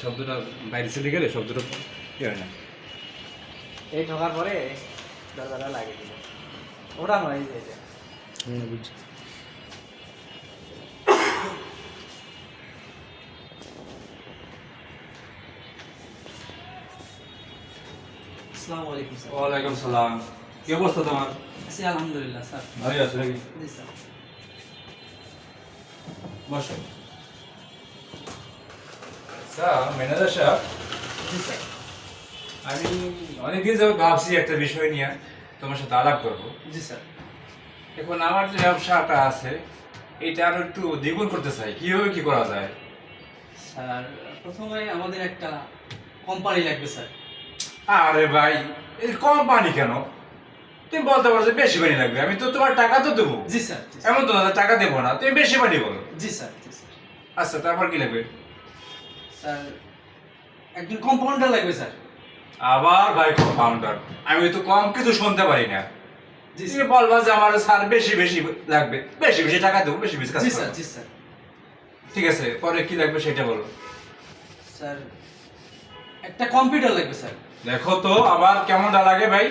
শব্দটা বাইরে চলে গেলে শব্দটা কি হয় না। এই ঠকার পরে দরজাটা লাগিয়ে দিল ওটা নয় এই যে বুঝছি। আসসালামু আলাইকুম স্যার। ওয়ালাইকুম সালাম। কি অবস্থা তোমার? আছি আলহামদুলিল্লাহ স্যার। ভালো আছো নাকি? জি স্যার। বসো। স্যার ম্যানেজার সাহেব, জি স্যার। আমি অনেকদিন যাবত ভাবছি একটা বিষয় নিয়ে তোমার সাথে আলাপ করবো। জি স্যার। এখন আমার যে ব্যবসাটা আছে এটা আরো একটু দ্বিগুণ করতে চাই, কিভাবে কি করা যায়? স্যার প্রথমে আমাদের একটা কোম্পানি লাগবে স্যার। আরে ভাই, এই কোম্পানি কেন? তুমি বলতে পারো যে বেশি পানি লাগবে, আমি তো তোমার টাকা তো দেবো। জি স্যার। এমন তো না যে টাকা দেবো না, তুমি বেশি পানি বলো। জি স্যার। জি স্যার। আচ্ছা, তারপর কি লাগবে? স্যার একজন কম্পাউন্ডার লাগবে স্যার। আবার ভাই কম্পাউন্ডার, আমি তো কম কিছু শুনতে পারি না। জি তুমি স্যার। বলবা যে আমার স্যার বেশি বেশি লাগবে, বেশি বেশি টাকা দেবো, বেশি বেশি কাজ জি করবো। স্যার। জি স্যার। ঠিক আছে, পরে কি লাগবে সেটা বলো। স্যার একটা কম্পিউটার লাগবে স্যার। দেখো তো আবার কেমনটা লাগে ভাই,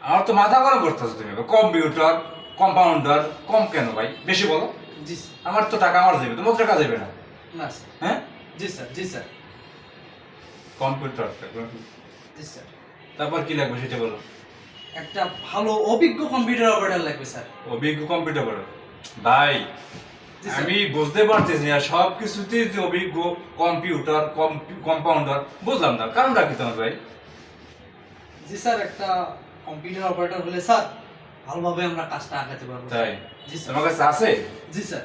আমার তো মাথা গরম করতেছো তুমি। কম্পিউটার, কম্পাউন্ডার, কম কেন ভাই? বেশি বলো। জি স্যার। আমার তো টাকা আমার যাবে, তোমার টাকা যাবে না। না স্যার। হ্যাঁ, জি স্যার। জি স্যার। কম্পিউটার। জি স্যার। তারপর কি লাগবে সেটা বলো। একটা ভালো অভিজ্ঞ কম্পিউটার অপারেটর লাগবে স্যার। অভিজ্ঞ কম্পিউটার বলো ভাই। জি স্যার। আমি বুঝতে পারতেছি না সব কিছুতে যে অভিজ্ঞ কম্পিউটার কম্পাউন্ডার, বুঝলাম না কারণটা কি তোমার ভাই? জি স্যার, একটা কম্পিউটার অপারেটর হলে স্যার ভালোভাবে আমরা কাজটা আগাতে পারবো। তাই? জি স্যার। তোমার কাছে আছে? জি স্যার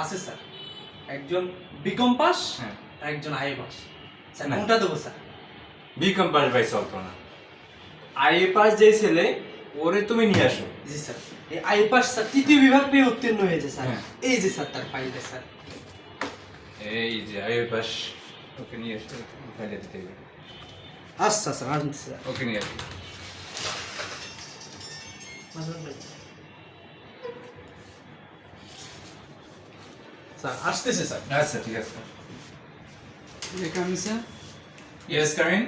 আছে স্যার। একজন বিকম পাস হ্যাঁ। আর একজন আইএ পাস। স্যার না। কোনটা দেবো স্যার? বিকম পাস ভাই চলতো না, আইএ পাস যে ছেলে ওরে তুমি নিয়ে আসো। জি স্যার। এই আইএ পাস স্যার তৃতীয় বিভাগ পেয়ে উত্তীর্ণ হয়েছে স্যার। হ্যাঁ। এই যে স্যার তার ফাইলটা স্যার। এই যে আইএ পাস, ওকে নিয়ে আসো, ফাইলে দিতে হবে। আচ্ছা স্যার আসুন স্যার। ওকে নিয়ে আসো। স্যার আসতেছে স্যার। আচ্ছা ঠিক আছে। এখানে স্যার। Yes coming.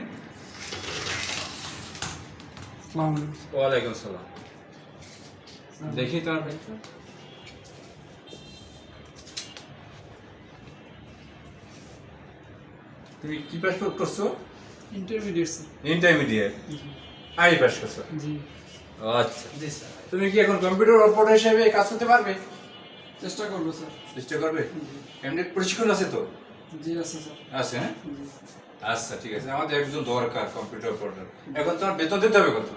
আসসালামু আলাইকুম। ওয়ালাইকুম সালাম। দেখি তোমার ভাইটা। তুমি কি পাস করছো? Intermediate sir. Intermediate. I pass করছো? জি। আচ্ছা, জি স্যার। তুমি কি এখন কম্পিউটার অপারেটর হিসেবে কাজ করতে পারবে? চেষ্টা করবো স্যার। চেষ্টা করবে? এমনি প্রশিক্ষণ আছে তো? জি আছে স্যার। আছে, হ্যাঁ। আচ্ছা ঠিক আছে, আমাদের একজন দরকার কম্পিউটার অপারেটর। এখন তোমার বেতন দিতে হবে কত?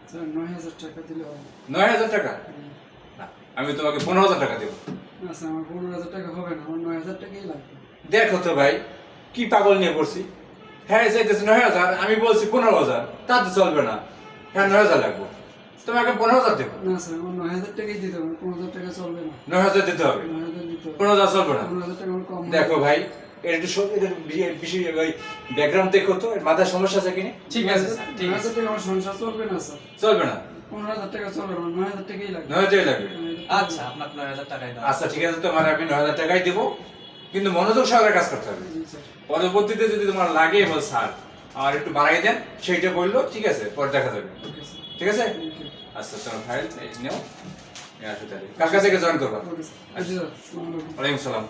স্যার 9,000 টাকা দিলে হবে। 9,000 টাকা? না, আমি তোমাকে 15,000 টাকা দেবো। না স্যার, আমার 15,000 টাকা হবে না, আমার 9,000 টাকাই লাগবে। দেখো তো ভাই, কি পাগল নিয়ে পড়ছি। হ্যাঁ চাইতেছে 9,000, আমি বলছি 15,000, তাতে চলবে না। হ্যাঁ 9,000 লাগবে, তোমাকে 15,000 দেবো। না স্যার, আমার 9,000 টাকাই দিতে হবে, 15,000 টাকা চলবে না। 9,000 দিতে হবে, 9,000 দিতে হবে। 15,000 চলবে না। 15,000 টাকা আমার কম হবে। দেখো ভাই, এর একটু এদের বেশি ওই ব্যাকগ্রাউন্ড দেখো তো, এর মাথায় সমস্যা আছে কিনা। ঠিক আছে স্যার, ঠিক আছে। 9,000 টাকা আমার সংসার চলবে না স্যার। চলবে না, 15,000 টাকা চলবে না, আমার 9,000 টাকাই লাগবে। 9,000 লাগবে। আচ্ছা, আপনার 9,000 টাকাই দাও। আচ্ছা ঠিক আছে, তোমার আমি 9,000 টাকাই দেবো, কিন্তু মনোযোগ সহকারে কাজ করতে হবে। জি স্যার। পরবর্তীতে যদি তোমার লাগে বল স্যার আর একটু বাড়াই দেন, সেইটা বললো, ঠিক আছে, পরে দেখা যাবে। Okay sir. ঠিক আছে? Thank you. আচ্ছা তোমার ফাইল নেও, আসো তাহলে কার কাছে জয়েন করবা। Okay sir. জি স্যার, আসসালামু আলাইকুম। ওয়ালাইকুম সালাম।